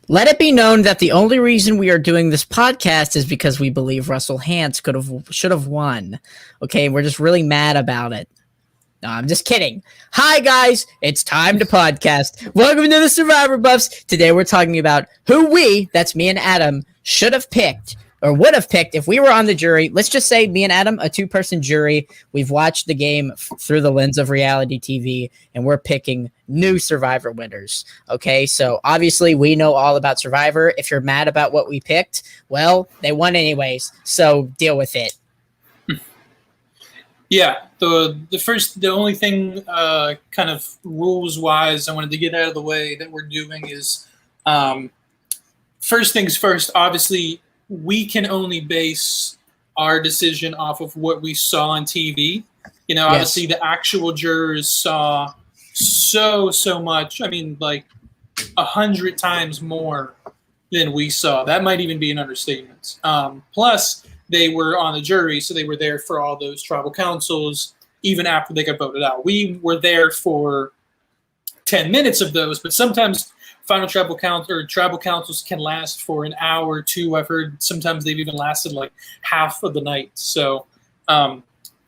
Let it be known that the only reason we are doing this podcast is because we believe Russell Hantz should have won. Okay, we're just really mad about it. No, I'm just kidding. Hi, guys. It's time to podcast. Welcome to the Survivor Buffs. Today, we're talking about who that's me and Adam, should have picked or would have picked if we were on the jury. Let's just say me and Adam, a two-person jury. We've watched the game through the lens of reality TV, and we're picking new Survivor winners. Okay, so obviously, we know all about Survivor. If you're mad about what we picked, well, they won anyways, so deal with it. Yeah, the only thing kind of rules wise I wanted to get out of the way that we're doing is first things first, obviously we can only base our decision off of what we saw on TV. You know, obviously the actual jurors saw so much. I mean, like 100 times more than we saw. That might even be an understatement. Plus, they were on the jury, so they were there for all those tribal councils, even after they got voted out. We were there for 10 minutes of those, but sometimes final tribal councils can last for an hour or two. I've heard sometimes they've even lasted like half of the night. So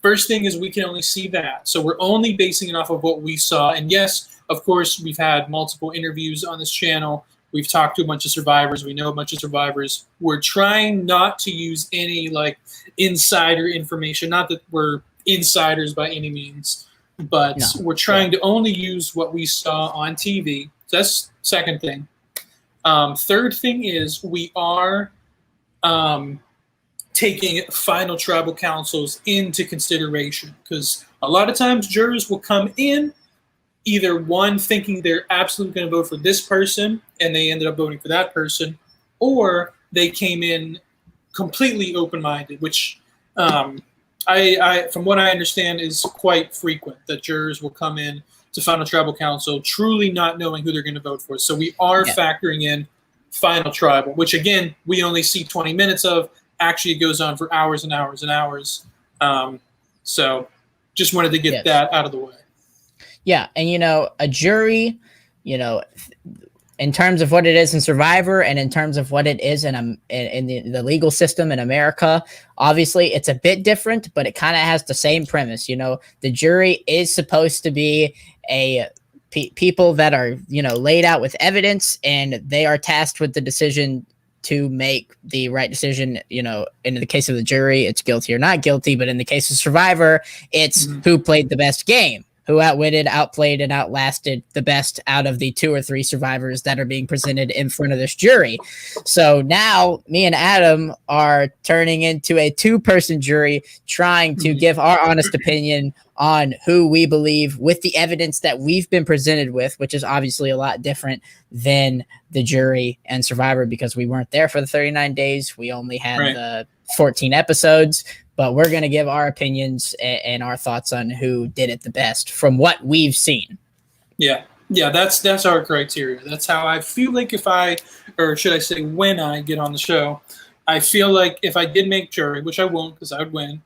first thing is we can only see that. So we're only basing it off of what we saw. And yes, of course, we've had multiple interviews on this channel. We've talked to a bunch of survivors. We know a bunch of survivors. We're trying not to use any like insider information. Not that we're insiders by any means, but we're trying to only use what we saw on TV. So that's second thing. Third thing is we are taking final tribal councils into consideration because a lot of times jurors will come in either one thinking they're absolutely going to vote for this person and they ended up voting for that person, or they came in completely open-minded, which I from what I understand is quite frequent that jurors will come in to final tribal council truly not knowing who they're going to vote for. So we are factoring in final tribal, which again, we only see 20 minutes of. Actually, it goes on for hours and hours and hours. So just wanted to get that out of the way. Yeah, and a jury, in terms of what it is in Survivor and in terms of what it is in the legal system in America, obviously it's a bit different, but it kind of has the same premise. The jury is supposed to be people that are, laid out with evidence, and they are tasked with the decision to make the right decision. In the case of the jury, it's guilty or not guilty, but in the case of Survivor, it's who played the best game, who outwitted, outplayed, and outlasted the best out of the 2 or 3 survivors that are being presented in front of this jury. So now me and Adam are turning into a 2-person jury, trying to give our honest opinion on who we believe with the evidence that we've been presented with, which is obviously a lot different than the jury and Survivor because we weren't there for the 39 days. We only had the 14 episodes. But we're going to give our opinions and our thoughts on who did it the best from what we've seen. Yeah, that's our criteria. That's how I feel like or should I say when I get on the show, I feel like if I did make jury, which I won't because I would win,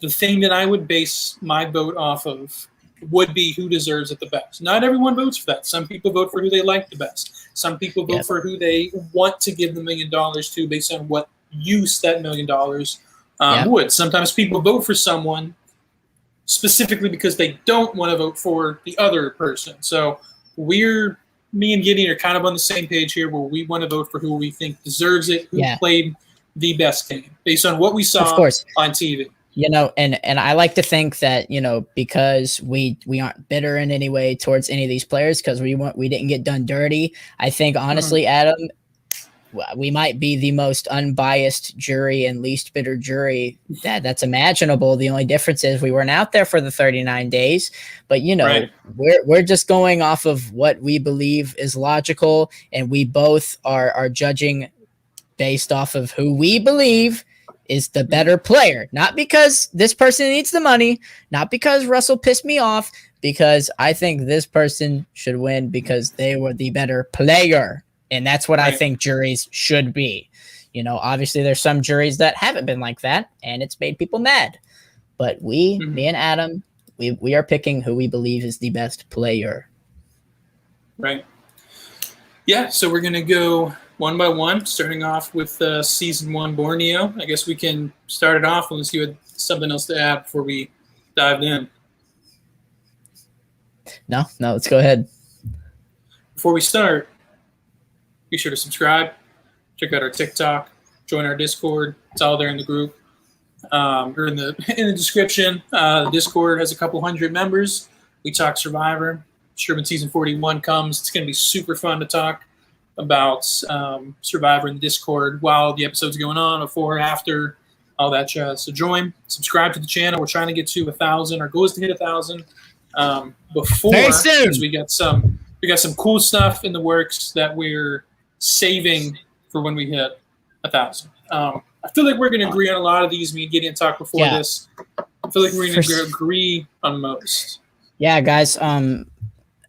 the thing that I would base my vote off of would be who deserves it the best. Not everyone votes for that. Some people vote for who they like the best. Some people vote for who they want to give the $1 million to based on what use that $1 million would. Sometimes people vote for someone specifically because they don't want to vote for the other person. So me and Gideon are kind of on the same page here where we want to vote for who we think deserves it, who played the best game based on what we saw on TV. And I like to think that, because we aren't bitter in any way towards any of these players because we didn't get done dirty. I think honestly, Adam, we might be the most unbiased jury and least bitter jury that's imaginable. The only difference is we weren't out there for the 39 days, but we're just going off of what we believe is logical, and we both are judging based off of who we believe is the better player. Not because this person needs the money, not because Russell pissed me off, because I think this person should win because they were the better player. And that's what I think juries should be. Obviously there's some juries that haven't been like that, and it's made people mad. But me and Adam, we are picking who we believe is the best player. Right. Yeah, so we're going to go one by one, starting off with season 1 Borneo. I guess we can start it off unless you had something else to add before we dived in. No, let's go ahead. Before we start, be sure to subscribe, check out our TikTok, join our Discord. It's all there in the group. Or in the description. The Discord has a couple hundred members. We talk Survivor. I'm sure when season 41 comes, it's going to be super fun to talk about Survivor in the Discord while the episode's going on, before, after, all that jazz. So join, subscribe to the channel. We're trying to get to 1,000. Our goal is to hit 1,000 before. Very soon. Because we got some cool stuff in the works that we're saving for when we hit 1,000. I feel like we're going to agree on a lot of these. Me and Gideon talked before this. I feel like we're going to agree on most. Yeah, guys.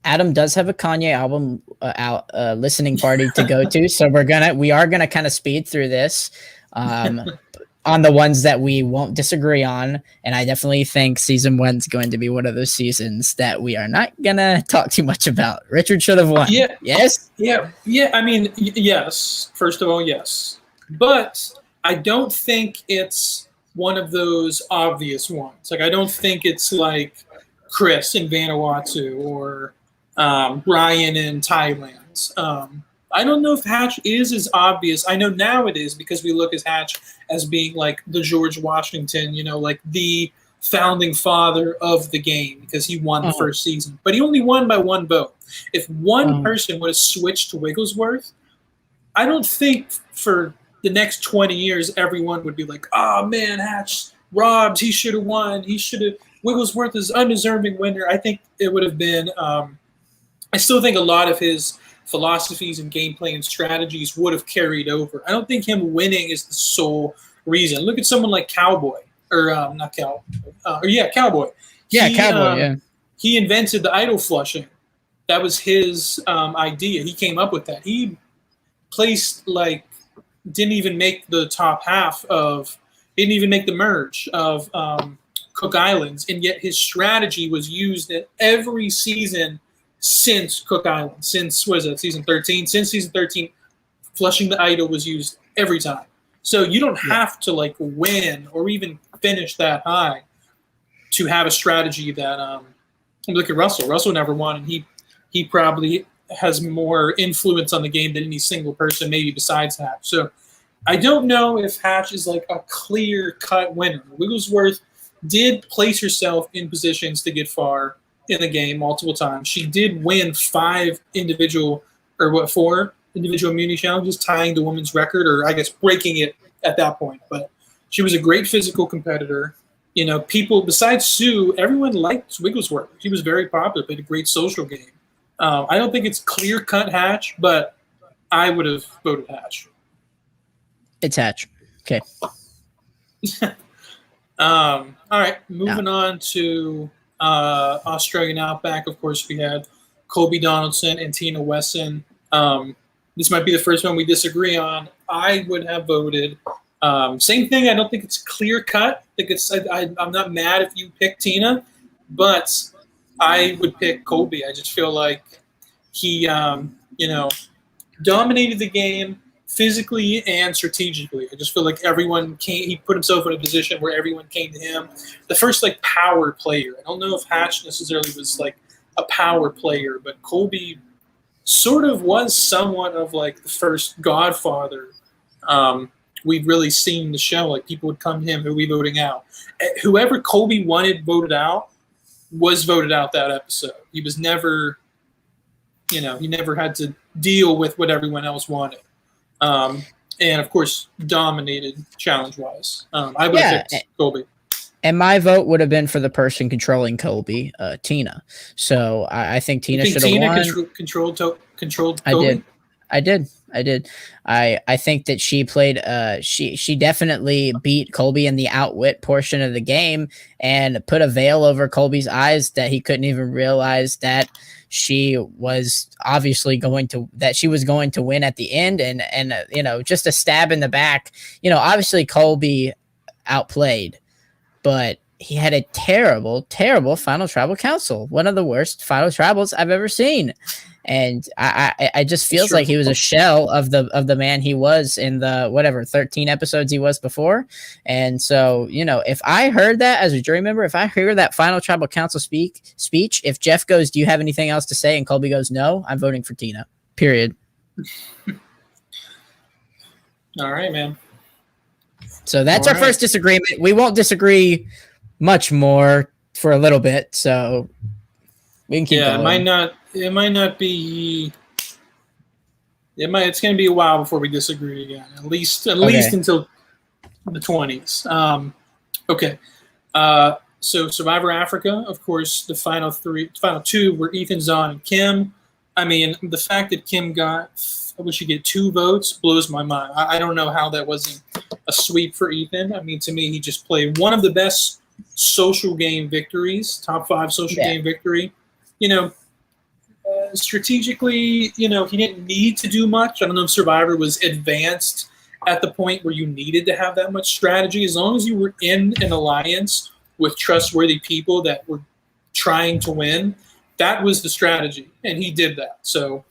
Adam does have a Kanye album out listening party to go to, so we are gonna kind of speed through this on the ones that we won't disagree on. And I definitely think season 1's going to be one of those seasons that we are not gonna talk too much about. Richard should have won. Yeah. Yes. Yeah. I mean, yes. First of all, yes, but I don't think it's one of those obvious ones. Like, I don't think it's like Chris in Vanuatu or Ryan in Thailand. I don't know if Hatch is as obvious. I know now it is, because we look at Hatch as being like the George Washington, like the founding father of the game, because he won the first season. But he only won by 1 vote. If one person would have switched to Wigglesworth, I don't think for the next 20 years everyone would be like, oh man, Hatch robbed, he should have won, Wigglesworth is undeserving winner. I think it would have been I still think a lot of his philosophies and gameplay and strategies would have carried over. I don't think him winning is the sole reason. Look at someone like Cowboy, or not Cowboy, Cowboy. He invented the idol flushing. That was his idea. He came up with that. He placed didn't even make the top half didn't even make the merge of Cook Islands, and yet his strategy was used in every season since Cook Island, since season 13? Since season 13, flushing the idol was used every time. So you don't have to win or even finish that high to have a strategy that. Look at Russell. Russell never won, and he probably has more influence on the game than any single person, maybe besides Hatch. So I don't know if Hatch is a clear-cut winner. Wigglesworth did place herself in positions to get far in the game multiple times. She did win 4 individual immunity challenges, tying the women's record, or I guess breaking it at that point. But she was a great physical competitor. People besides Sue, everyone liked Wigglesworth. She was very popular, played a great social game. I don't think it's clear-cut Hatch, but I would have voted Hatch. It's Hatch. Okay. All right, moving on to Australian Outback. Of course, we had Colby Donaldson and Tina Wesson. This might be the first one we disagree on. I would have voted same thing. I don't think it's clear cut. I'm not mad if you pick Tina, but I would pick Colby. I just feel like he dominated the game physically and strategically. I just feel like he put himself in a position where everyone came to him. The first power player. I don't know if Hatch necessarily was a power player, but Colby sort of was somewhat of the first Godfather we've really seen the show. People would come to him, who are we voting out? Whoever Colby wanted voted out was voted out that episode. He was never, he never had to deal with what everyone else wanted. And of course, dominated challenge-wise. I would have picked Colby. And my vote would have been for the person controlling Colby, Tina. So I think Tina should have won. Tina controlled Colby? I did. I think that she played. She definitely beat Colby in the outwit portion of the game and put a veil over Colby's eyes that he couldn't even realize that she was obviously going to win at the end, and just a stab in the back. Obviously Colby outplayed, but he had a terrible, terrible final tribal council. One of the worst final tribals I've ever seen. And I just feels like he was a shell of the man he was in the 13 episodes he was before. And so, if I heard that as a jury member, if I hear that final tribal council speech, if Jeff goes, "Do you have anything else to say?" and Colby goes, "No," I'm voting for Tina. Period. All right, man. So that's our first disagreement. We won't disagree much more for a little bit, so we can keep going. It might not be. It's going to be a while before we disagree again. At least until the 20s. Okay. So Survivor Africa, of course, the final two were Ethan, Zahn, and Kim. I mean, the fact that Kim got, I wish you get 2 votes, blows my mind. I don't know how that wasn't a sweep for Ethan. I mean, to me, he just played one of the best social game victories, top 5 social game victory. Strategically, he didn't need to do much. I don't know if Survivor was advanced at the point where you needed to have that much strategy. As long as you were in an alliance with trustworthy people that were trying to win, that was the strategy, and he did that. So,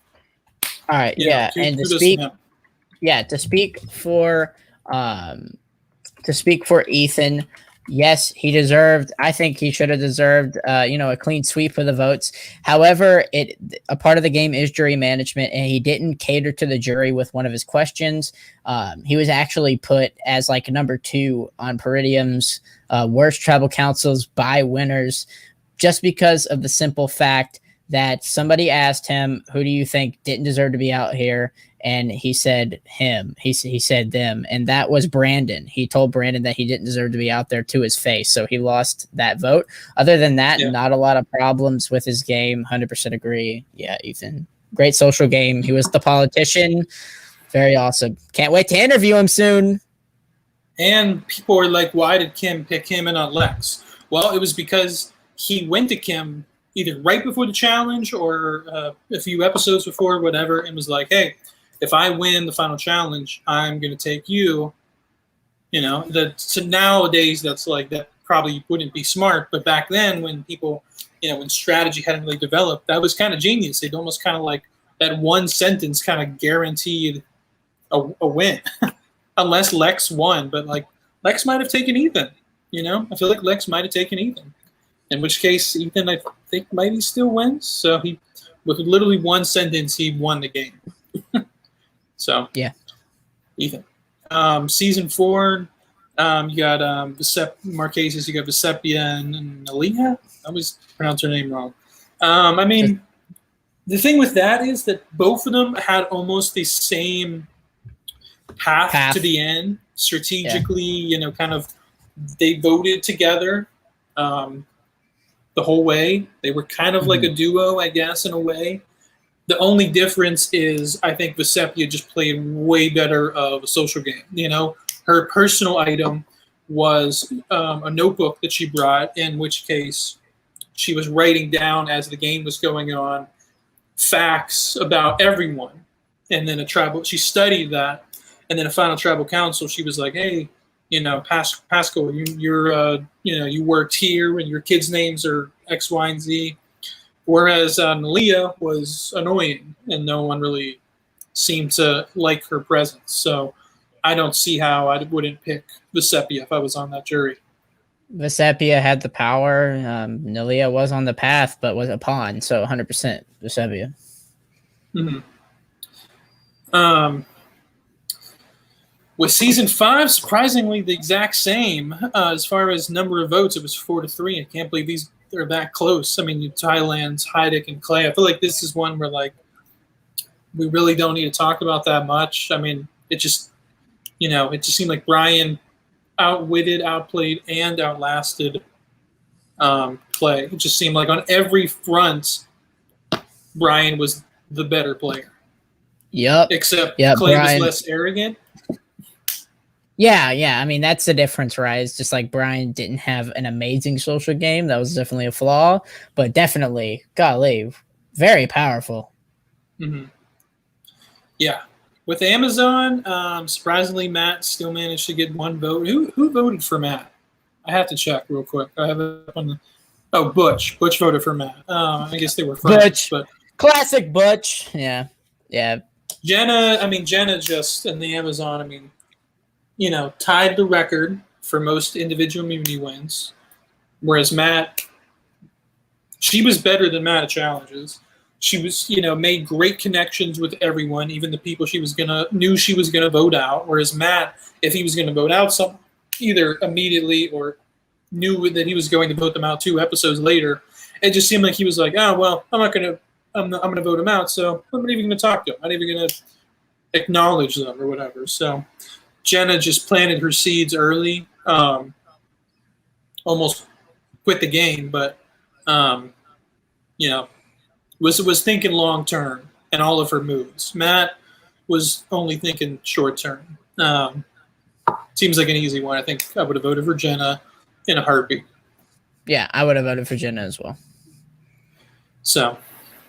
all right, and to speak for Ethan. Yes, he deserved. I think he should have deserved, a clean sweep of the votes. However, a part of the game is jury management, and he didn't cater to the jury with one of his questions. He was actually put as like number 2 on Peridium's worst tribal councils by winners, just because of the simple fact that somebody asked him, "Who do you think didn't deserve to be out here?" And he said him. He said them. And that was Brandon. He told Brandon that he didn't deserve to be out there to his face. So he lost that vote. Other than that, not a lot of problems with his game. 100% agree. Yeah, Ethan. Great social game. He was the politician. Very awesome. Can't wait to interview him soon. And people were like, why did Kim pick him and not Lex? Well, it was because he went to Kim either right before the challenge or a few episodes before, whatever, and was like, hey, if I win the final challenge, I'm going to take you. So nowadays that's like, that probably wouldn't be smart. But back then when people, when strategy hadn't really developed, that was kind of genius. They'd almost kind of like that one sentence kind of guaranteed a win. Unless Lex won. But like Lex might have taken Ethan. I feel like Lex might have taken Ethan. In which case Ethan, I think, maybe still wins. So he, with literally one sentence, he won the game. So yeah, Ethan. Season 4, you got Marquesas, you got Vesepia and Aaliyah. I always pronounce her name wrong. I mean, the thing with that is that both of them had almost the same path to the end. Strategically, kind of, they voted together the whole way. They were kind of like a duo, I guess, in a way. The only difference is I think Vesepia just played way better of a social game. Her personal item was a notebook that she brought, in which case she was writing down as the game was going on facts about everyone. And then she studied that. And then a final tribal council, she was like, hey, Pascal, you worked here and your kids' names are X, Y, and Z. Whereas Nalia was annoying and no one really seemed to like her presence. So I don't see how I wouldn't pick Vesepia if I was on that jury. Vesepia had the power. Nalia was on the path, but was a pawn. So 100% Vesepia. With season 5, surprisingly, the exact same. As far as number of votes, it was 4-3. I can't believe they're that close. I mean, Thailand's Heidik and Clay. I feel like this is one where we really don't need to talk about that much. I mean, it just seemed like Brian outwitted, outplayed, and outlasted Clay. It just seemed like on every front, Brian was the better player. Yep. Except Clay Brian was less arrogant. Yeah. I mean, that's the difference, right? It's just like Brian didn't have an amazing social game. That was definitely a flaw, but definitely, golly, very powerful. Yeah. With Amazon, surprisingly, Matt still managed to get 1 vote. Who voted for Matt? I have to check real quick. I have it up on the. Oh, Butch. Butch voted for Matt. I guess they were friends. Butch. But Classic Butch. Yeah. Yeah. Jenna just in the Amazon, tied the record for most individual immunity wins. Whereas Matt, she was better than Matt at challenges. She was, made great connections with everyone, even the people knew she was gonna vote out. Whereas Matt, if he was gonna vote out some, either immediately or knew that he was going to vote them out 2 episodes later, it just seemed like he was like, oh well, I'm gonna vote him out, so I'm not even gonna talk to him. I'm not even gonna acknowledge them or whatever. So Jenna just planted her seeds early, almost quit the game, but was thinking long term in all of her moves. Matt was only thinking short term. Seems like an easy one. I think I would have voted for Jenna in a heartbeat. Yeah, I would have voted for Jenna as well. So,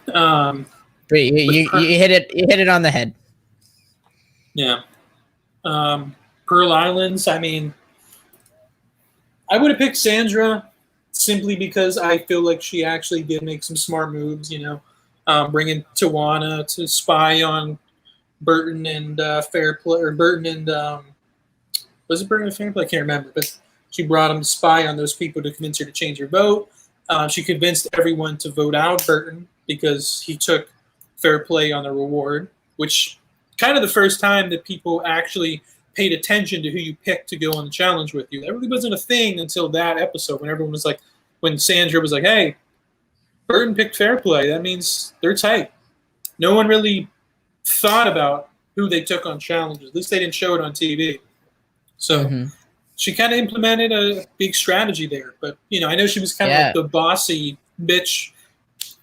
but you hit it. You hit it on the head. Yeah. Pearl Islands. I mean, I would have picked Sandra simply because I feel like she actually did make some smart moves. Bringing Tawana to spy on Burton and Fair Play, or Burton and was it Burton and Fair Play? I can't remember, but she brought him to spy on those people to convince her to change her vote. She convinced everyone to vote out Burton because he took Fair Play on the reward, which kind of the first time that people actually paid attention to who you picked to go on the challenge with you. That really wasn't a thing until that episode when everyone was like, when Sandra was like, hey, Burton picked Fair Play. That means they're tight. No one really thought about who they took on challenges. At least they didn't show it on TV. So she kind of implemented a big strategy there. But, I know she was kind of like the bossy bitch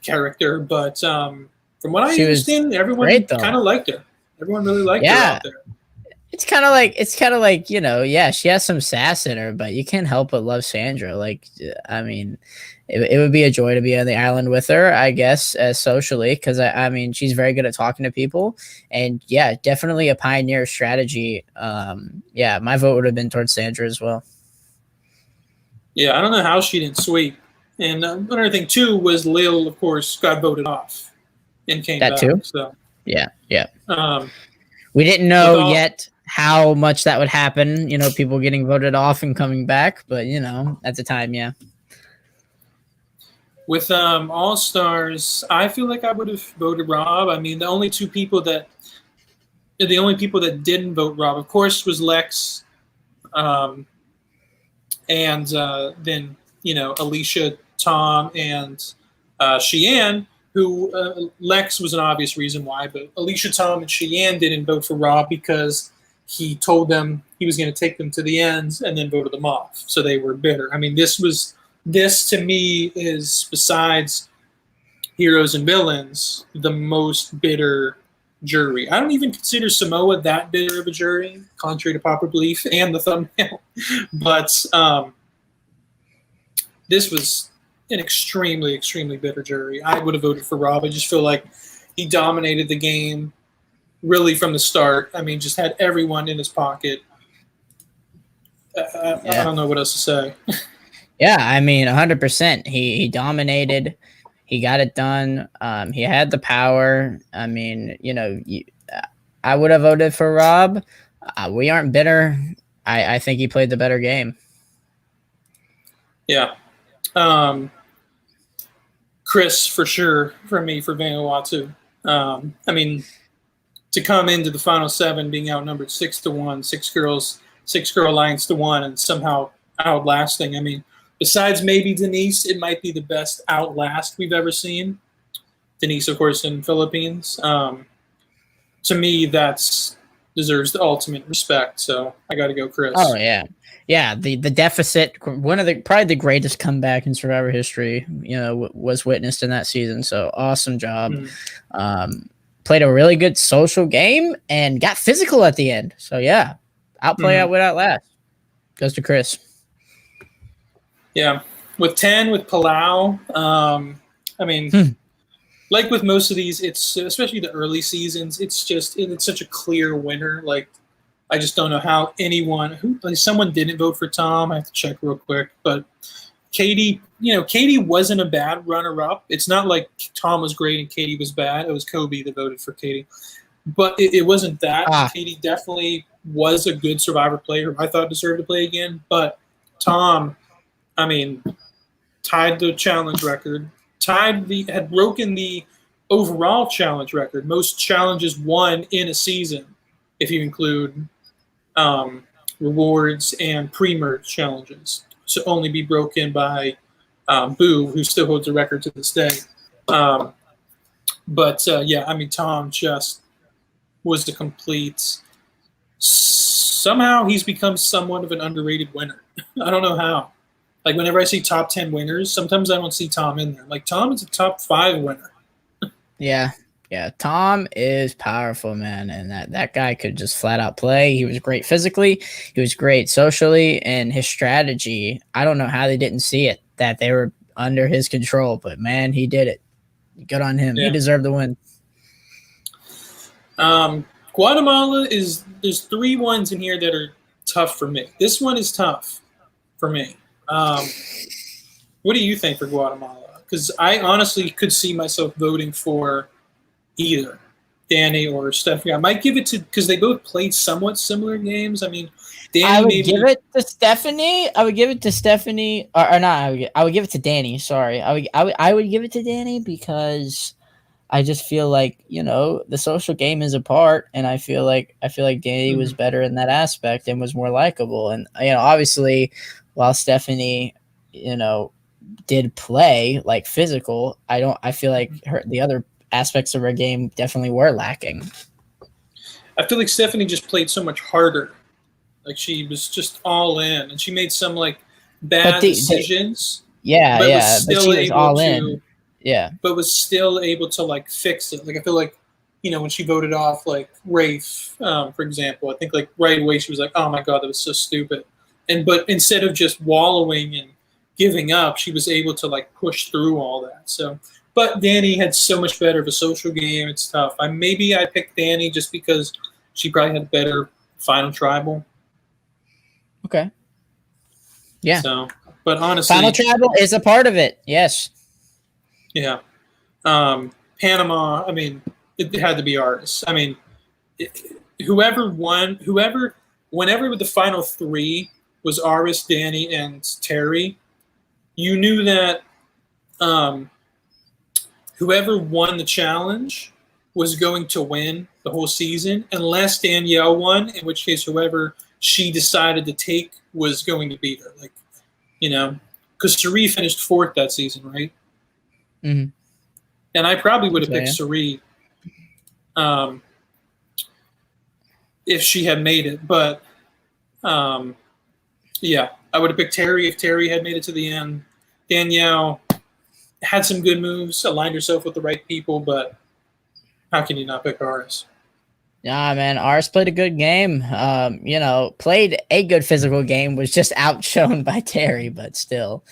character. But from what I understand, everyone kind of liked her. Everyone really liked her out there. It's kind of like, she has some sass in her, but you can't help but love Sandra. Like, I mean, it would be a joy to be on the island with her, I guess, socially, because I mean, she's very good at talking to people, and definitely a pioneer strategy. My vote would have been towards Sandra as well. Yeah, I don't know how she didn't sweep. And another thing too was Lil, of course, got voted off and came back. Too. So yeah. We didn't know yet how much that would happen, people getting voted off and coming back, but at the time, With All Stars, I feel like I would have voted Rob. I mean, the only people that didn't vote Rob, of course, was Lex, and then Alicia, Tom, and Sheehan. Who Lex was an obvious reason why, but Alicia, Tom, and Sheehan didn't vote for Rob because he told them he was going to take them to the ends and then voted them off. So they were bitter. I mean, this to me is, besides Heroes and Villains, the most bitter jury. I don't even consider Samoa that bitter of a jury, contrary to popular belief and the thumbnail. But this was an extremely, extremely bitter jury. I would have voted for Rob. I just feel like he dominated the game really from the start. I mean, just had everyone in his pocket. I don't know what else to say. Yeah, I mean, 100%. He dominated. He got it done. He had the power. I mean, I would have voted for Rob. We aren't bitter. I think he played the better game. Yeah. Chris, for sure, for me, for Vanuatu. I mean, to come into the final 7 being outnumbered 6-1, 6-girl alliance to 1, and somehow outlasting. I mean, besides maybe Denise, it might be the best outlast we've ever seen. Denise, of course, in Philippines. To me, that's deserves the ultimate respect. So I got to go, Chris. Oh yeah. Yeah, the deficit, one of probably the greatest comeback in Survivor history, was witnessed in that season. So awesome job. Played a really good social game and got physical at the end. So outplay, outwit, outlast. Goes to Chris. Yeah, with Palau, I mean, like with most of these, it's especially the early seasons. It's such a clear winner. Like I just don't know how someone didn't vote for Tom. I have to check real quick, but Katie, Katie wasn't a bad runner-up. It's not like Tom was great and Katie was bad. It was Kobe that voted for Katie, but it wasn't that. Katie definitely was a good Survivor player who I thought deserved to play again, but Tom, I mean, tied the challenge record, had broken the overall challenge record, most challenges won in a season, if you include rewards and pre-merge challenges. So only be broken by Boo, who still holds the record to this day. Yeah, I mean, Tom just was the complete. Somehow he's become somewhat of an underrated winner. I don't know how. Like, whenever I see top 10 winners, sometimes I don't see Tom in there. Like, Tom is a top 5 winner. Yeah. Yeah. Tom is powerful, man. And that guy could just flat out play. He was great physically. He was great socially. And his strategy, I don't know how they didn't see it, that they were under his control. But, man, he did it. Good on him. Yeah. He deserved the win. Guatemala there's 3 ones in here that are tough for me. This one is tough for me. What do you think for Guatemala? Because I honestly could see myself voting for either Danny or Stephanie. I might give it to, because they both played somewhat similar games. I mean, Danny I would give it to Stephanie. I would give it to Stephanie, or not. I would give it to Danny. Sorry, I would give it to Danny because I just feel like, the social game is a part, and I feel like Danny was better in that aspect and was more likable. And obviously, while Stephanie, did play like physical, I feel like the other aspects of her game definitely were lacking. I feel like Stephanie just played so much harder. Like, she was just all in, and she made some like bad decisions. But she was all in. Yeah. But was still able to like fix it. Like, I feel like, when she voted off like Rafe, for example, I think like right away she was like, oh my God, that was so stupid. But instead of just wallowing and giving up, she was able to like push through all that. So, but Danny had so much better of a social game. It's tough. I picked Danny just because she probably had better final tribal. Okay. Yeah. So, but honestly, final tribal is a part of it. Yes. Yeah. Panama, I mean, it had to be ours. I mean, whenever the final 3 was Aris, Danny, and Terry, you knew that whoever won the challenge was going to win the whole season, unless Danielle won, in which case whoever she decided to take was going to beat her. Like, because Cirie finished 4th that season, right? Mm-hmm. And I probably would have picked Cirie if she had made it. But, yeah, I would have picked Terry if Terry had made it to the end. Danielle had some good moves, aligned herself with the right people, but how can you not pick Aris? Yeah, man, Aris played a good game. Played a good physical game, was just outshone by Terry, but still,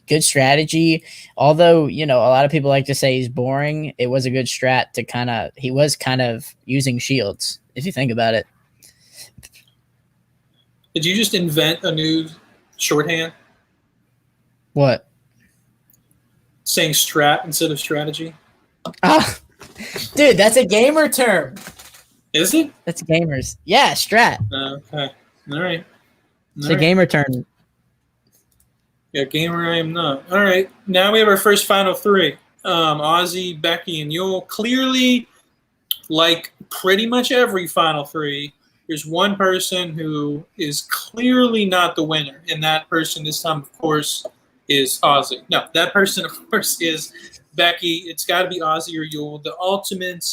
good strategy. Although, a lot of people like to say he's boring, it was a good strat to he was kind of using shields, if you think about it. Did you just invent a new shorthand? What? Saying strat instead of strategy? Ah, dude, that's a gamer term. Is it? That's gamers. Yeah, strat. Okay. All right. It's a gamer term. Yeah, gamer I am not. All right. Now we have our first final 3. Ozzy, Becky, and Yul. Clearly, like pretty much every final 3, there's one person who is clearly not the winner. And that person this time, of course, is Ozzy. No, that person, of course, is Becky. It's got to be Ozzy or Yul. The ultimate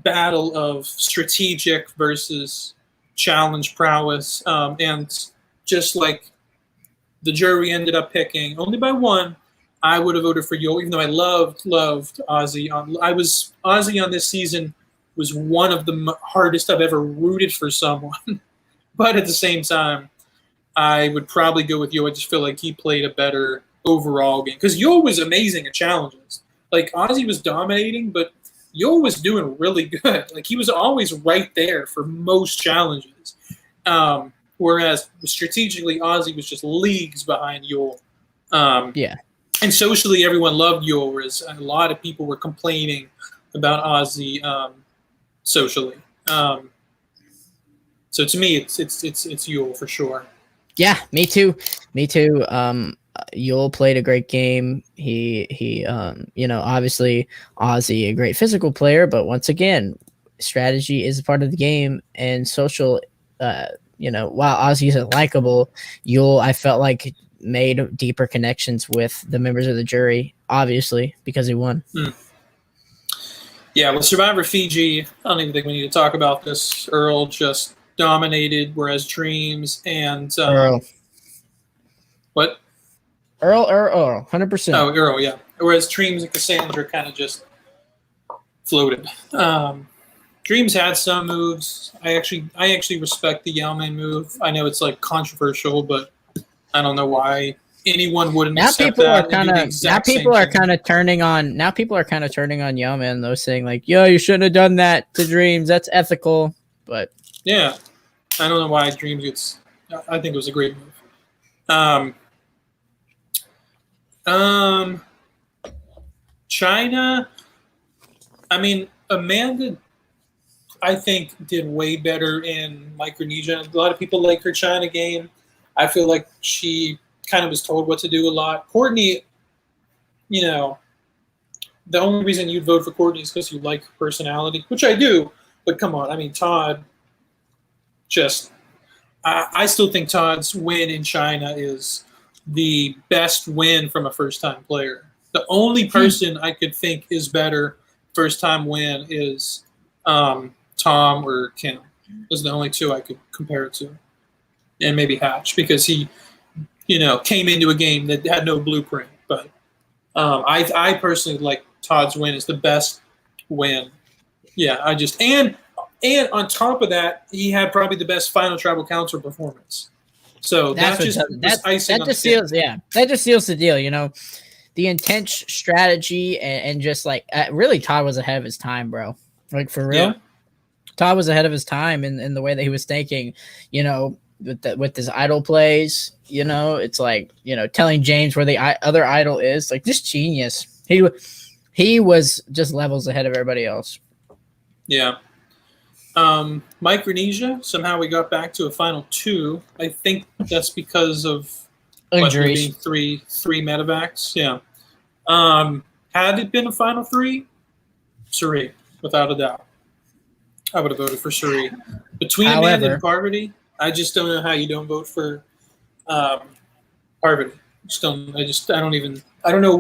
battle of strategic versus challenge prowess. And just like the jury ended up picking only by 1, I would have voted for Yul, even though I loved Ozzy. Ozzy on this season was one of the hardest I've ever rooted for someone. But at the same time, I would probably go with Yul. I just feel like he played a better overall game. Because Yul was amazing at challenges. Like, Ozzy was dominating, but Yul was doing really good. Like, he was always right there for most challenges. Whereas strategically, Ozzy was just leagues behind Yul. Yeah. And socially, everyone loved Yul, whereas a lot of people were complaining about Ozzy socially. So to me, it's Yul for sure. Yeah, me too. Yul played a great game. He obviously Ozzy a great physical player, but once again, strategy is a part of the game and social. While Ozzy isn't likable, Yul I felt like made deeper connections with the members of the jury, obviously because he won. Yeah, with Survivor Fiji, I don't even think we need to talk about this. Earl just dominated, whereas Dreams and Earl. What? Earl, 100%. Oh, Earl, yeah. Whereas Dreams and Cassandra kind of just floated. Dreams had some moves. I actually respect the Yellowman move. I know it's like controversial, but I don't know why anyone wouldn't accept that. Now people are kind of turning on Yellowman though, saying like, "Yo, you shouldn't have done that to Dreams. That's ethical." But yeah, I don't know why Dreams gets. I think it was a great move. China. I mean, Amanda, I think, did way better in Micronesia. A lot of people like her China game. I feel like she kind of was told what to do a lot. Courtney, the only reason you'd vote for Courtney is because you like her personality, which I do. But come on, I mean, Todd. I still think Todd's win in China is the best win from a first-time player. The only person I could think is better first-time win is Tom or Kim. Those are the only two I could compare it to. And maybe Hatch, because he, came into a game that had no blueprint. But I personally like Todd's win is the best win. Yeah, and on top of that, he had probably the best final tribal council performance. So that just seals the deal. The intense strategy and just like really Todd was ahead of his time, bro. Like for real, Todd was ahead of his time in the way that he was thinking. With his idol plays, it's like telling James where the other idol is, like just genius. He was just levels ahead of everybody else. Yeah. Micronesia, somehow we got back to a final 2. I think that's because of injuries. Being three medevacs. Yeah. Had it been a final 3, Cirie, without a doubt. I would have voted for Cirie. Between Amanda and Parvati, I just don't know how you don't vote for Parvati. I don't know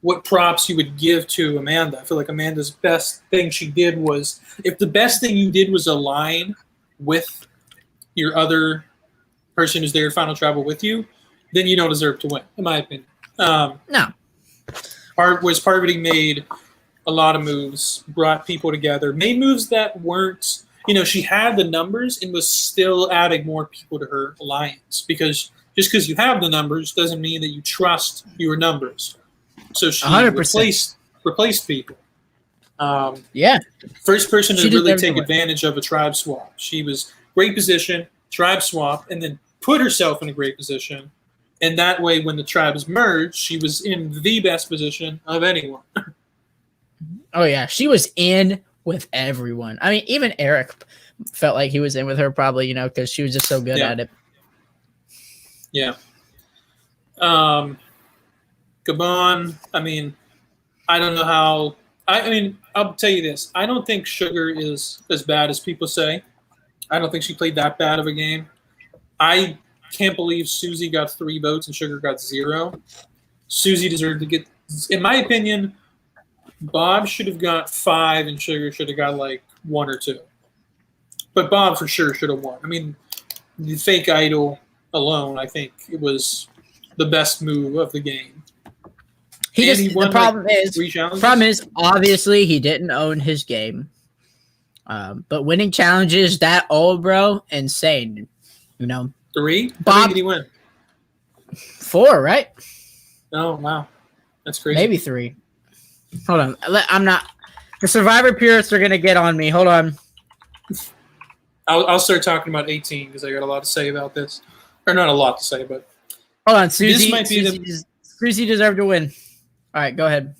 what props you would give to Amanda. I feel like Amanda's best thing she did was, if the best thing you did was align with your other person who's there final travel with you, then you don't deserve to win, in my opinion. No. Parvati made a lot of moves, brought people together, made moves that weren't, she had the numbers and was still adding more people to her alliance, because just because you have the numbers doesn't mean that you trust your numbers. So she 100%. replaced people. First person to really take advantage of a tribe swap. She was great position, tribe swap, and then put herself in a great position. And that way, when the tribes merged, she was in the best position of anyone. Oh, yeah. She was in with everyone. I mean, even Eric felt like he was in with her probably, because she was just so good at it. Yeah. Gabon, I mean, I don't know how. I'll tell you this. I don't think Sugar is as bad as people say. I don't think she played that bad of a game. I can't believe Susie got 3 votes and Sugar got 0. Susie deserved to get, in my opinion, Bob should have got 5 and Sugar should have got like 1 or 2. But Bob for sure should have won. I mean, the fake idol alone, I think it was the best move of the game. The problem is obviously he didn't own his game. But winning challenges that old, bro, insane. 3? Bob, how many did he win? 4, right? Oh wow, that's crazy. Maybe 3. Hold on, The Survivor purists are gonna get on me. Hold on. I'll start talking about 18 because I got a lot to say about this, or not a lot to say, but Hold on, Susie. this might be Susie deserved to win. All right, go ahead.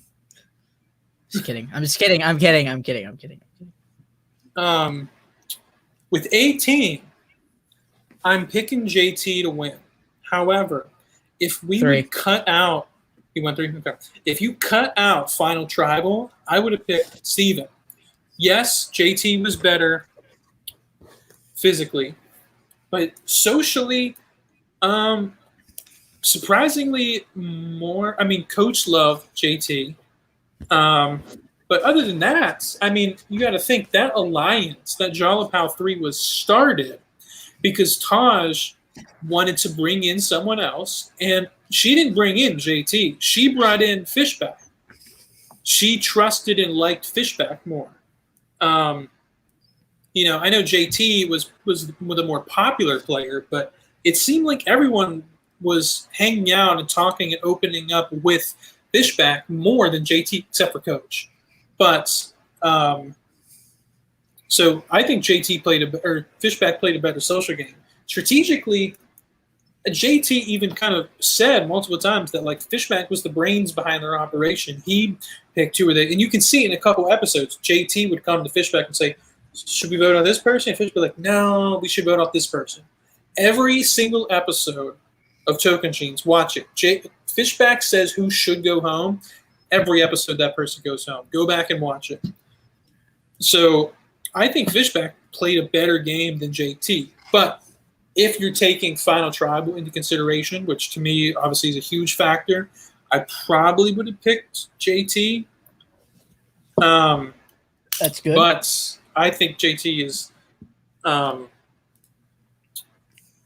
Just kidding. I'm just kidding. I'm kidding. With 18, I'm picking JT to win. However, if we would cut out, he went 3. Okay. If you cut out Final Tribal, I would have picked Steven. Yes, JT was better physically, but socially, surprisingly more. I mean, Coach loved JT. But other than that, I mean, you got to think that alliance, that Jalapao 3 was started because Taj wanted to bring in someone else, and she didn't bring in JT. She brought in Fishback. She trusted and liked Fishback more. You know, I know JT was the more popular player, but it seemed like everyone was hanging out and talking and opening up with Fishback more than JT, except for Coach. But so I think Fishback played a better social game. Strategically, JT even kind of said multiple times that like Fishback was the brains behind their operation. He picked 2 of them, and you can see in a couple episodes, JT would come to Fishback and say, "Should we vote on this person?" And Fishback would be like, "No, we should vote on this person." Every single episode of Tocantins, watch it. Fishback says who should go home. Every episode that person goes home. Go back and watch it. So I think Fishback played a better game than JT. But if you're taking Final Tribal into consideration, which to me obviously is a huge factor, I probably would have picked JT. That's good. But I think JT is,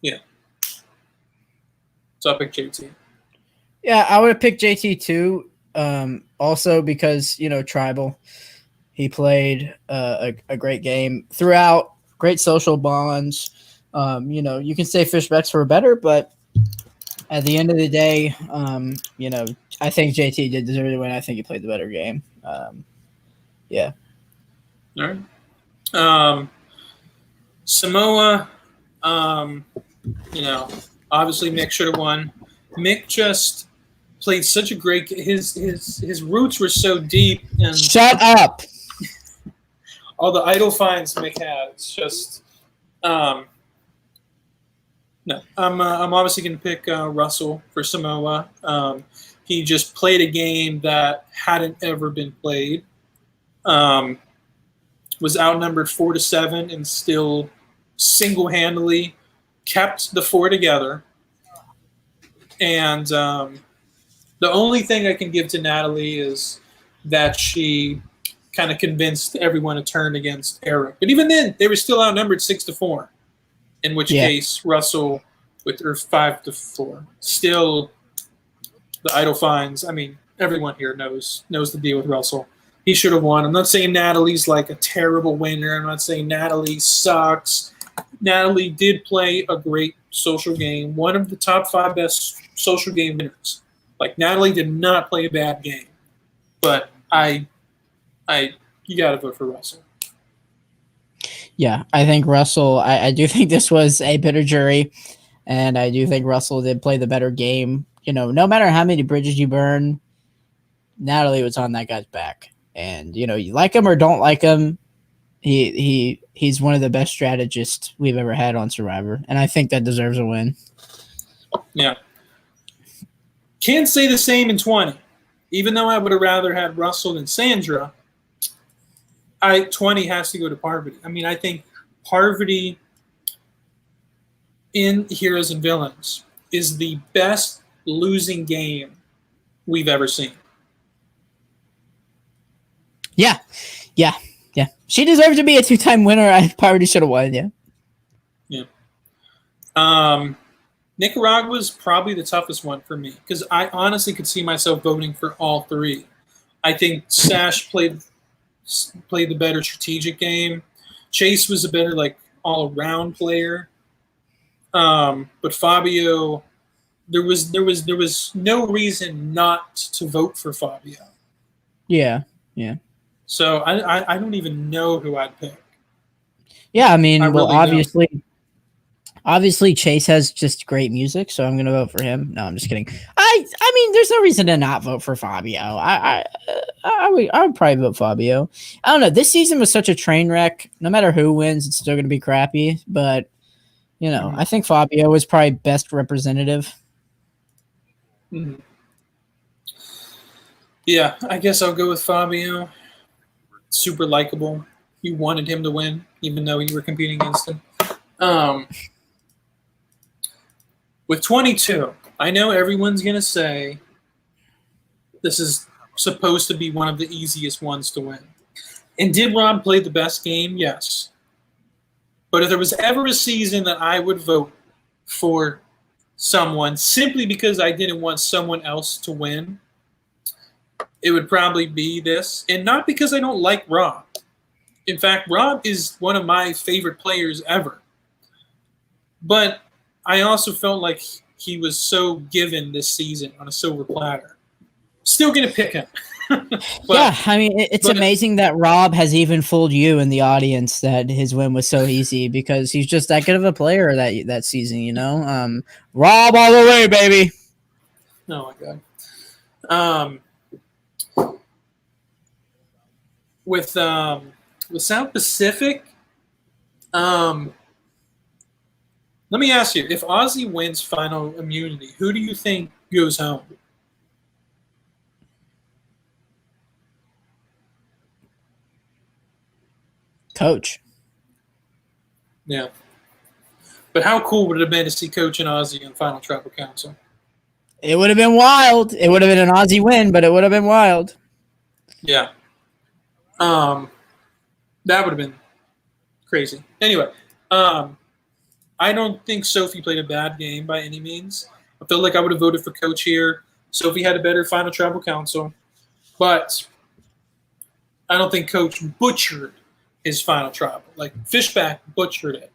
yeah. So I picked JT. Yeah, I would have picked JT too. Also because, you know, Tribal, he played a great game throughout, great social bonds. You know, you can say Fishbacks were better, but at the end of the day, you know, I think JT did deserve to win. I think he played the better game. Yeah. All right. Samoa, you know, obviously Mick should have won. Mick just played such a great. His roots were so deep, and shut up. All the idol finds Mick had. It's just, no. I'm obviously going to pick Russell for Samoa. He just played a game that hadn't ever been played. Was outnumbered 4-7 and still single-handedly kept the 4 together. And the only thing I can give to Natalie is that she kind of convinced everyone to turn against Eric. But even then, they were still outnumbered 6-4. In which case, Russell with her 5-4. Still, the idol finds. I mean, everyone here knows the deal with Russell. He should have won. I'm not saying Natalie's like a terrible winner. I'm not saying Natalie sucks. Natalie did play a great social game. One of the top 5 best social game winners. Like, Natalie did not play a bad game. But you got to vote for Russell. Yeah, I think Russell, I do think this was a better jury, and I do think Russell did play the better game. You know, no matter how many bridges you burn, Natalie was on that guy's back. And, you know, you like him or don't like him, he's one of the best strategists we've ever had on Survivor, and I think that deserves a win. Yeah. Can't say the same in 20. Even though I would have rather had Russell than Sandra, 20 has to go to Parvati. I mean, I think Parvati in Heroes and Villains is the best losing game we've ever seen. Yeah. She deserves to be a 2-time winner. I probably should have won, Yeah. Nicaragua's probably the toughest one for me because I honestly could see myself voting for all 3. I think Sash played the better strategic game. Chase was a better like all-around player. But Fabio, there was no reason not to vote for Fabio. Yeah. So I don't even know who I'd pick. Yeah, I I mean, well, really don't. obviously Chase has just great music, so I'm going to vote for him. No, I'm just kidding. I mean, there's no reason to not vote for Fabio. I would probably vote Fabio. I don't know. This season was such a train wreck. No matter who wins, it's still going to be crappy. But I think Fabio is probably best representative. Mhm. Yeah, I guess I'll go with Fabio. Super likable. You wanted him to win, even though you were competing against him. With 22, I know everyone's going to say this is supposed to be one of the easiest ones to win. And did Rob play the best game? Yes. But if there was ever a season that I would vote for someone simply because I didn't want someone else to win, it would probably be this. And not because I don't like Rob. In fact, Rob is one of my favorite players ever. But I also felt like he was so given this season on a silver platter. Still going to pick him. Yeah, I mean, it's amazing that Rob has even fooled you in the audience that his win was so easy because he's just that good of a player that season, Rob all the way, baby. Oh my god. With South Pacific, let me ask you: if Ozzy wins final immunity, who do you think goes home? Coach. Yeah. But how cool would it have been to see Coach and Ozzy in Final Tribal Council? It would have been wild. It would have been an Ozzy win, but it would have been wild. Yeah. That would have been crazy. Anyway, I don't think Sophie played a bad game by any means. I feel like I would have voted for Coach here. Sophie had a better Final Tribal Council, but I don't think Coach butchered his Final Tribal. Like Fishback butchered it.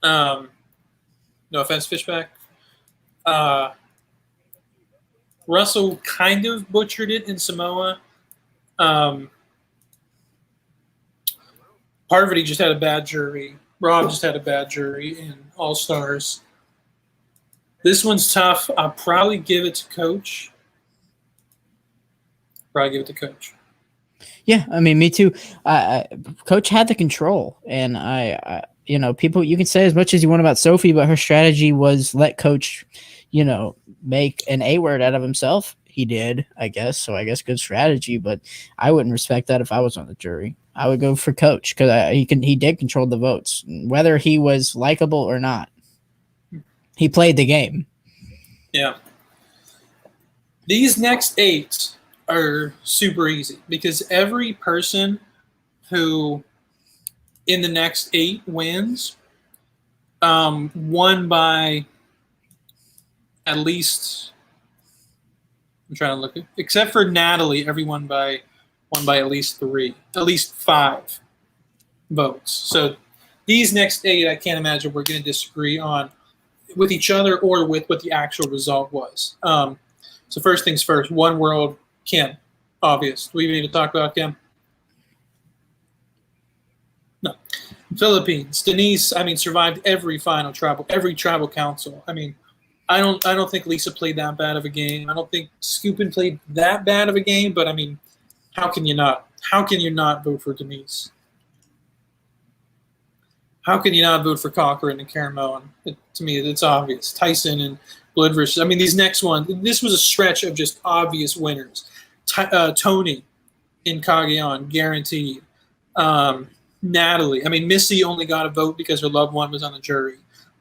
No offense, Fishback. Russell kind of butchered it in Samoa. Parvati just had a bad jury. Rob just had a bad jury in All Stars. This one's tough. I'll probably give it to Coach. Yeah, I mean, me too. Coach had the control, and people. You can say as much as you want about Sophie, but her strategy was let Coach, make an A word out of himself. He did, I guess. So I guess good strategy, but I wouldn't respect that if I was on the jury. I would go for Coach because he did control the votes, whether he was likable or not. He played the game. Yeah. These next 8 are super easy because every person who in the next 8 wins won by at least, I'm trying to look at, except for Natalie, everyone won by at least 5 votes. So these next 8, I can't imagine we're going to disagree on with each other or with what the actual result was. So first things first, One World, Kim, obvious. Do we need to talk about Kim? No. Philippines, Denise, survived every final tribal, every tribal council. I don't think Lisa played that bad of a game. I don't think Skupin played that bad of a game, but how can you not? How can you not vote for Denise? How can you not vote for Cochran and Karen Moen? To me, it's obvious. Tyson and Blood versus. These next ones. This was a stretch of just obvious winners. Tony in Cagayan, guaranteed. Natalie. Missy only got a vote because her loved one was on the jury.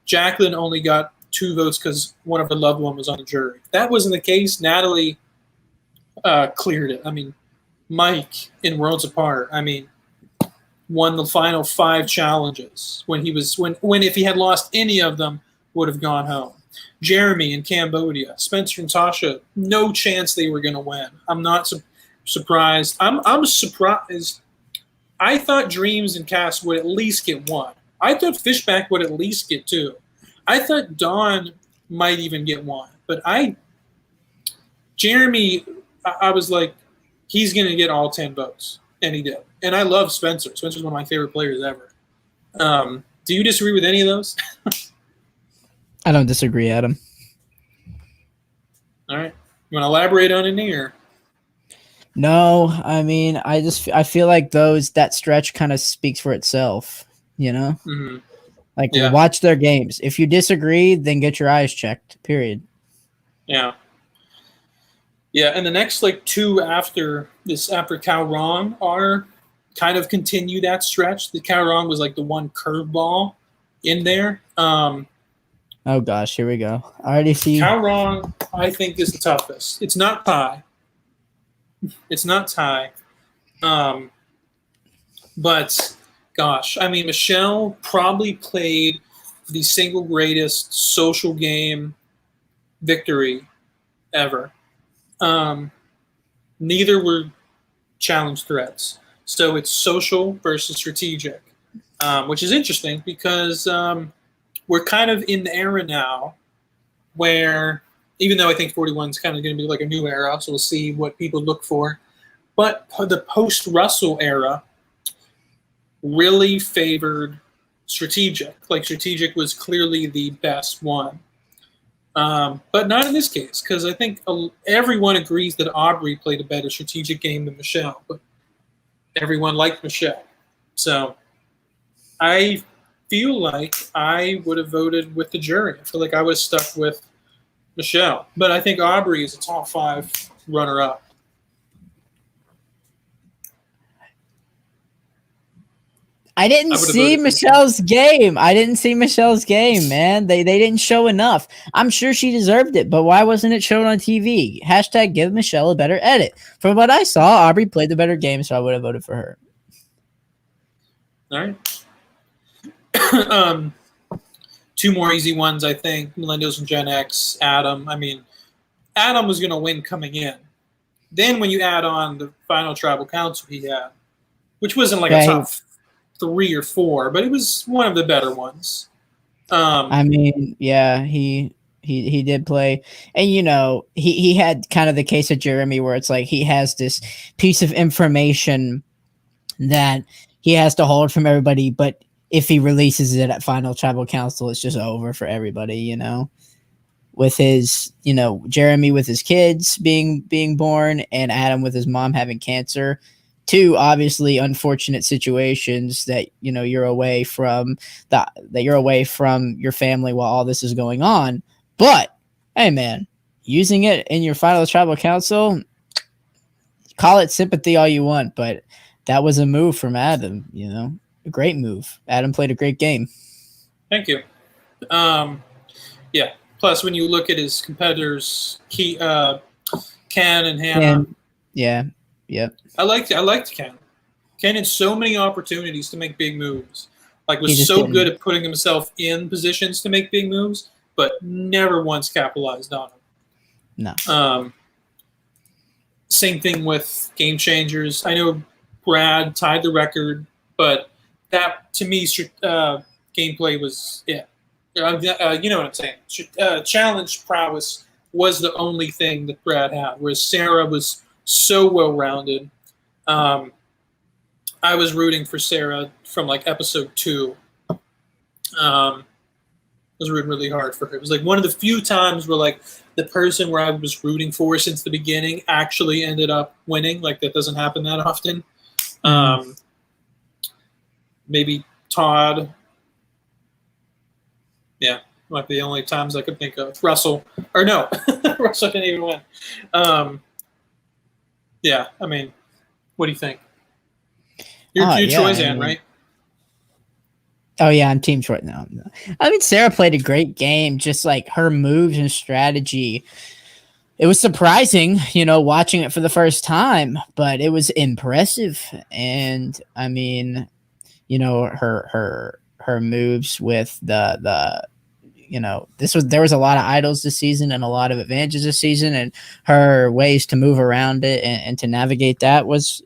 Jacqueline only got 2 votes because one of her loved one was on the jury. If that wasn't the case, Natalie cleared it. Mike in Worlds Apart. Won the final 5 challenges when if he had lost any of them would have gone home. Jeremy in Cambodia, Spencer and Tasha, no chance they were going to win. I'm not surprised. I'm surprised. I thought Dreams and Cass would at least get 1. I thought Fishback would at least get 2. I thought Dawn might even get 1. But Jeremy, I was like, he's going to get all 10 votes. any day. And I love Spencer. Spencer's one of my favorite players ever. Do you disagree with any of those? I don't disagree, Adam. All right. You want to elaborate on any or? No, I mean, I feel like that stretch kind of speaks for itself, you know? Mm-hmm. Like, watch their games. If you disagree, then get your eyes checked, period. Yeah. Yeah, and the next, like, two after Cal Ron are kind of continue that stretch. The Cal Ron was, like, the one curveball in there. Oh, gosh, here we go. I already see. Cal Ron, I think, is the toughest. It's not Ty. But, gosh, I mean, Michelle probably played the single greatest social game victory ever. Neither were challenge threats. So it's social versus strategic, which is interesting because we're kind of in the era now where, even though I think 41 is kind of going to be like a new era, so we'll see what people look for. But the post-Russell era really favored strategic. Like, strategic was clearly the best one. But not in this case, because I think everyone agrees that Aubrey played a better strategic game than Michelle, but everyone liked Michelle. So I feel like I would have voted with the jury. I feel like I would have stuck with Michelle. But I think Aubrey is a top 5 runner-up. I didn't see Michelle's game. Man. They didn't show enough. I'm sure she deserved it, but why wasn't it shown on TV? # give Michelle a better edit. From what I saw, Aubrey played the better game, so I would have voted for her. All right. 2 more easy ones, I think. Millennials and Gen X, Adam. I mean, Adam was going to win coming in. Then when you add on the final tribal council he had, which wasn't like a top 3 or 4, but it was one of the better ones. I mean, yeah, he did play, and he had kind of the case of Jeremy where it's like he has this piece of information that he has to hold from everybody, but if he releases it at final tribal council, it's just over for everybody, with his, Jeremy with his kids being born and Adam with his mom having cancer. 2 obviously unfortunate situations that you're away from your family while all this is going on. But hey, man, using it in your final tribal council, call it sympathy all you want, but that was a move from Adam. A great move. Adam played a great game. Thank you. Yeah. Plus, when you look at his competitors, Ken and Hannah. Yeah. Yep. I liked Ken. Ken had so many opportunities to make big moves. Like, was so good at putting himself in positions to make big moves, but never once capitalized on them. No. Same thing with Game Changers. I know Brad tied the record, but that, to me, gameplay was, you know what I'm saying. Challenge prowess was the only thing that Brad had, whereas Sarah was so well-rounded. I was rooting for Sarah from, like, episode 2. I was rooting really hard for her. It was, like, one of the few times where, like, the person where I was rooting for since the beginning actually ended up winning. Like, that doesn't happen that often. Maybe Todd. Yeah, might be the only times I could think of. Russell. Or no, Russell didn't even win. Yeah, I mean, what do you think? You're Troyzan, right? Oh, yeah, I'm Team Troy now. I mean, Sarah played a great game, just like her moves and strategy. It was surprising, watching it for the first time, but it was impressive. And I mean, her moves with the there was a lot of idols this season and a lot of advantages this season, and her ways to move around it and to navigate that was,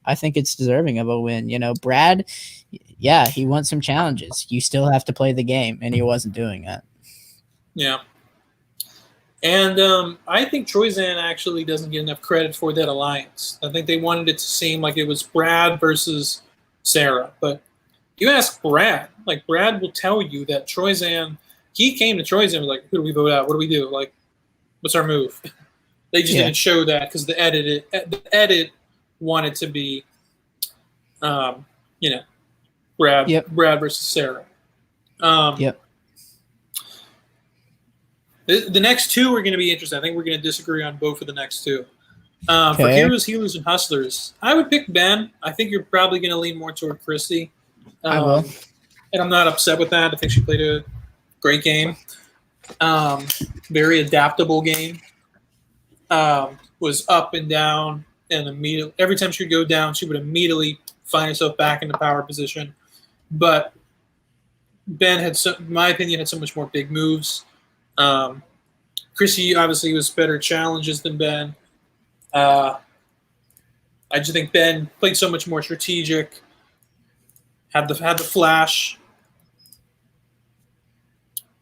I think it's deserving of a win. Brad, he won some challenges. You still have to play the game, and he wasn't doing that. Yeah. And I think Troyzan actually doesn't get enough credit for that alliance. I think they wanted it to seem like it was Brad versus Sarah. But you ask Brad, like Brad will tell you that Troyzan, he came to Troyzan and was like, who do we vote out? What do we do? Like, what's our move? They just didn't show that because the edit wanted to be, Brad versus Sarah. The next two are going to be interesting. I think we're going to disagree on both of the next two. For Heroes, Healers, and Hustlers, I would pick Ben. I think you're probably going to lean more toward Christy. I will. And I'm not upset with that. I think she played a great game. Very adaptable game. Was up and down, and immediately every time she would go down, she would immediately find herself back in the power position. But Ben had, in my opinion, had so much more big moves. Chrissy obviously was better challenges than Ben. I just think Ben played so much more strategic. Had the flash.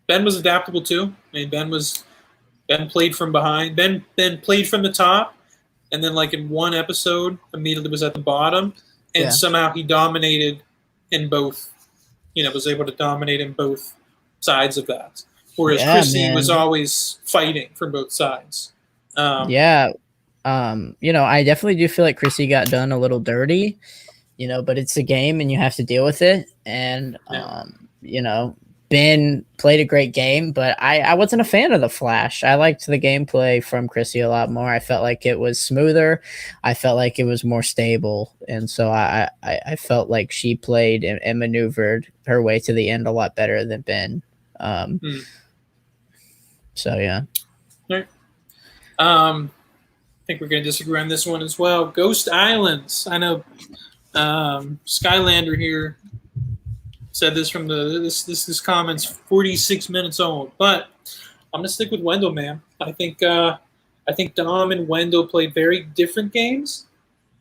Ben was adaptable too. I mean, Ben played from behind. Ben played from the top, and then like in one episode, immediately was at the bottom, and somehow he dominated in both. Was able to dominate in both sides of that. Whereas Chrissy was always fighting from both sides. I definitely do feel like Chrissy got done a little dirty, but it's a game and you have to deal with it. And, Ben played a great game, but I wasn't a fan of the flash. I liked the gameplay from Chrissy a lot more. I felt like it was smoother. I felt like it was more stable. And so I felt like she played and maneuvered her way to the end a lot better than Ben. So, yeah. All right. I think we're going to disagree on this one as well. Ghost Islands. I know Skylander here said this from this comment's 46 minutes old, but I'm going to stick with Wendell, man. I think Dom and Wendell played very different games,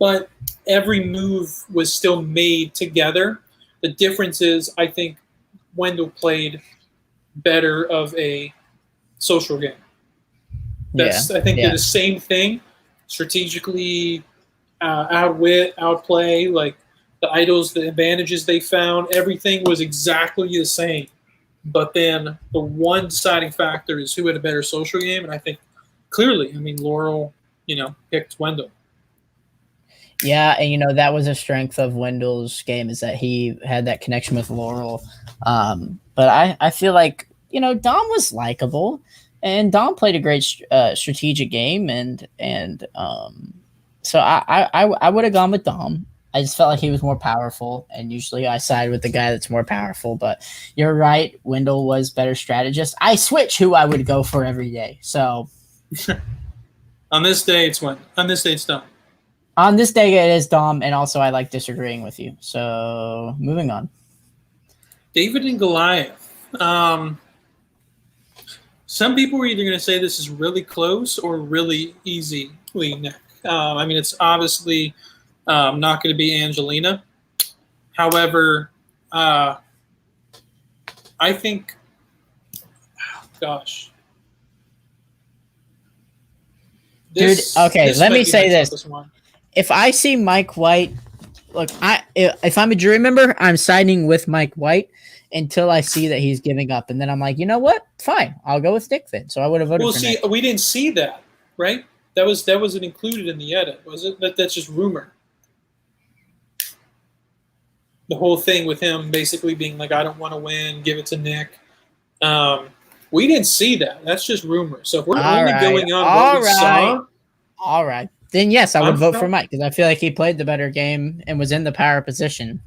but every move was still made together. The difference is I think Wendell played better of a social game. I think they're the same thing. Strategically, outwit, outplay, like the idols, the advantages they found, everything was exactly the same. But then the one deciding factor is who had a better social game, and I think clearly, Laurel, picked Wendell. Yeah, and that was a strength of Wendell's game is that he had that connection with Laurel. But I feel like Dom was likable, and Dom played a great strategic game, and so I would have gone with Dom. I just felt like he was more powerful, and usually I side with the guy that's more powerful. But you're right, Wendell was better strategist. I switch who I would go for every day. So on this day, it's Wendell. On this day, it's Dom. On this day, it is Dom, and also I like disagreeing with you. So moving on. David and Goliath. Some people are either going to say this is really close or really easily neck. It's obviously not going to be Angelina. However, I think, let me say this. If I see Mike White, look, if I'm a jury member, I'm siding with Mike White until I see that he's giving up. And then I'm like, you know what? Fine. I'll go with Nick then. So I would have voted for Nick. We didn't see that, right? That wasn't included in the edit, was it? That's just rumor. The whole thing with him basically being like, I don't want to win, give it to Nick. We didn't see that. That's just rumor. So if we're going on what we saw. All right. Then yes, I would vote for Mike because I feel like he played the better game and was in the power position.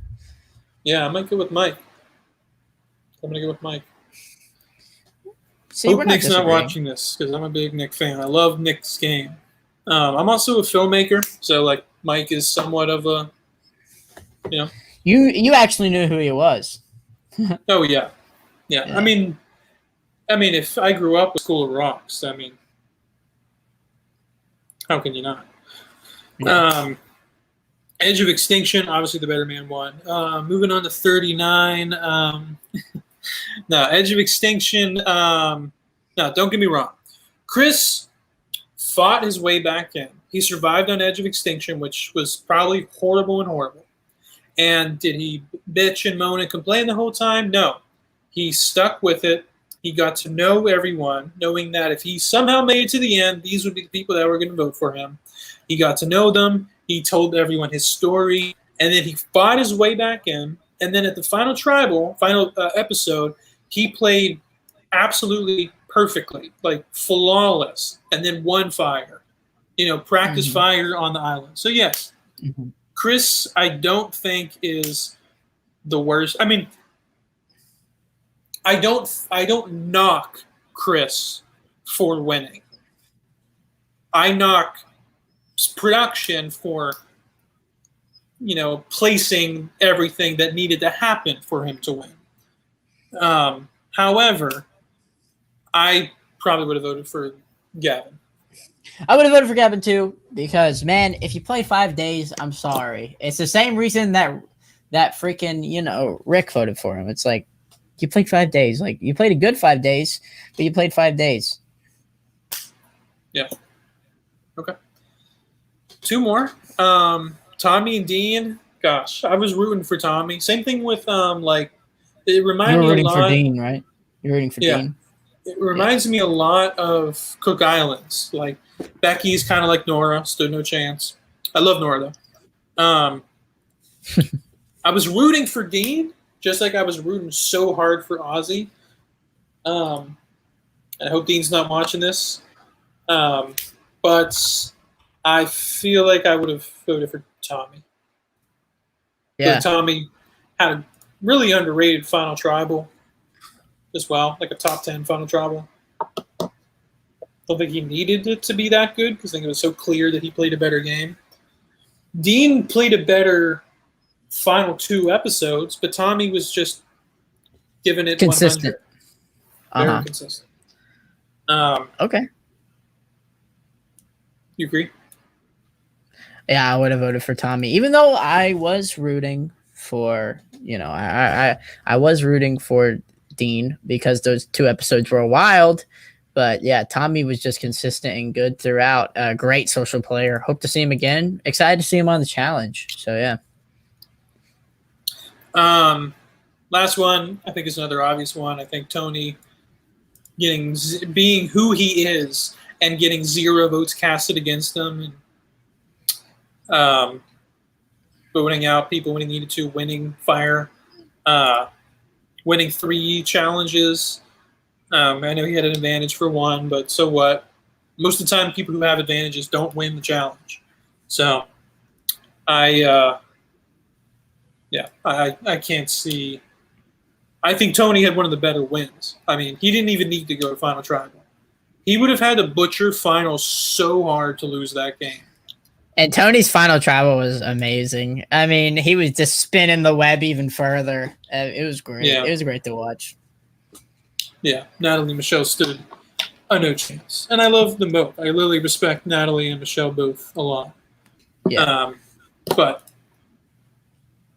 Yeah, I might go with Mike. I'm going to go with Mike. See, hope Nick's not watching this because I'm a big Nick fan. I love Nick's game. I'm also a filmmaker, so like Mike is somewhat of a, You actually knew who he was. Oh yeah. I mean, if I grew up with School of Rocks, how can you not? Yeah. Edge of Extinction, obviously the better man won. Moving on to 39. No, Edge of Extinction. No, don't get me wrong. Chris fought his way back in. He survived on Edge of Extinction, which was probably horrible and horrible. And did he bitch and moan and complain the whole time? No. He stuck with it. He got to know everyone, knowing that if he somehow made it to the end, these would be the people that were going to vote for him. He got to know them. He told everyone his story. And then he fought his way back in. And then at the final episode, he played absolutely perfectly, like flawless, and then won fire. Practice fire on the island. So yes, Chris, I don't think is the worst. I mean, I don't knock Chris for winning. I knock production for placing everything that needed to happen for him to win. However, I probably would have voted for Gavin. I would have voted for Gavin too, because man, if you play 5 days, I'm sorry. It's the same reason that freaking, Rick voted for him. It's like, you played 5 days. Like, you played a good 5 days, but you played 5 days. Yeah. Okay. 2 more. Tommy and Dean. Gosh, I was rooting for Tommy. Same thing with it reminded me a lot. You were rooting for Dean, right? You're rooting for Dean. It reminds me a lot of Cook Islands. Like, Becky's kind of like Nora, stood no chance. I love Nora though. I was rooting for Dean, just like I was rooting so hard for Ozzy. And I hope Dean's not watching this. But I feel like I would have voted for Tommy. Yeah. But Tommy had a really underrated Final Tribal as well, like a top 10 Final Tribal. Don't think he needed it to be that good because I think it was so clear that he played a better game. Dean played a better final 2 episodes, but Tommy was just giving it consistent. 100. Very consistent. Okay. You agree? Yeah, I would have voted for Tommy, even though I was rooting for, I was rooting for Dean because those 2 episodes were wild. But yeah, Tommy was just consistent and good throughout. A great social player. Hope to see him again. Excited to see him on the challenge. So yeah. Last one, I think is another obvious one. I think Tony being who he is and getting 0 votes casted against him, and voting out people when he needed to, winning fire, winning 3 challenges. I know he had an advantage for 1, but so what? Most of the time, people who have advantages don't win the challenge. So, I can't see. I think Tony had one of the better wins. I mean, he didn't even need to go to Final Tribal. He would have had to butcher finals so hard to lose that game. And Tony's Final Tribal was amazing. I mean, he was just spinning the web even further. It was great. Yeah. It was great to watch. Yeah, Natalie and Michelle stood a no chance. And I love them both. I literally respect Natalie and Michelle both a lot. Yeah. But,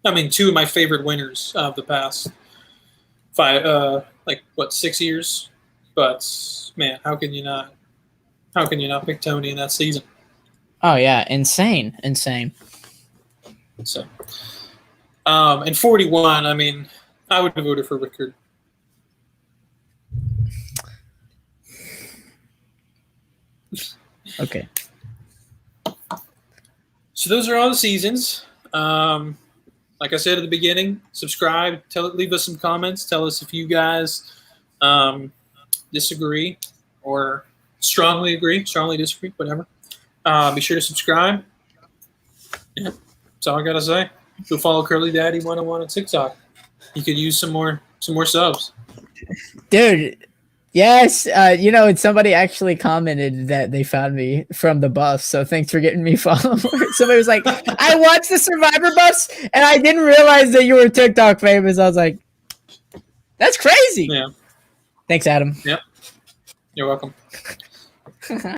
I mean, 2 of my favorite winners of the past 6 years? But, man, how can you not pick Tony in that season? Oh, yeah, insane. So, and 41, I mean, I would have voted for Rickard. Okay. So those are all the seasons. Like I said at the beginning, subscribe. Leave us some comments. Tell us if you guys disagree or strongly agree, strongly disagree, whatever. Be sure to subscribe. Yeah, that's all I gotta say. Go follow Curly Daddy 101 on TikTok. You could use some more subs. Dude. Yes, and somebody actually commented that they found me from the buffs, so thanks for getting me followers. Somebody was like, I watched the Survivor buffs, and I didn't realize that you were TikTok famous. I was like, that's crazy. Yeah. Thanks, Adam. Yep. You're welcome.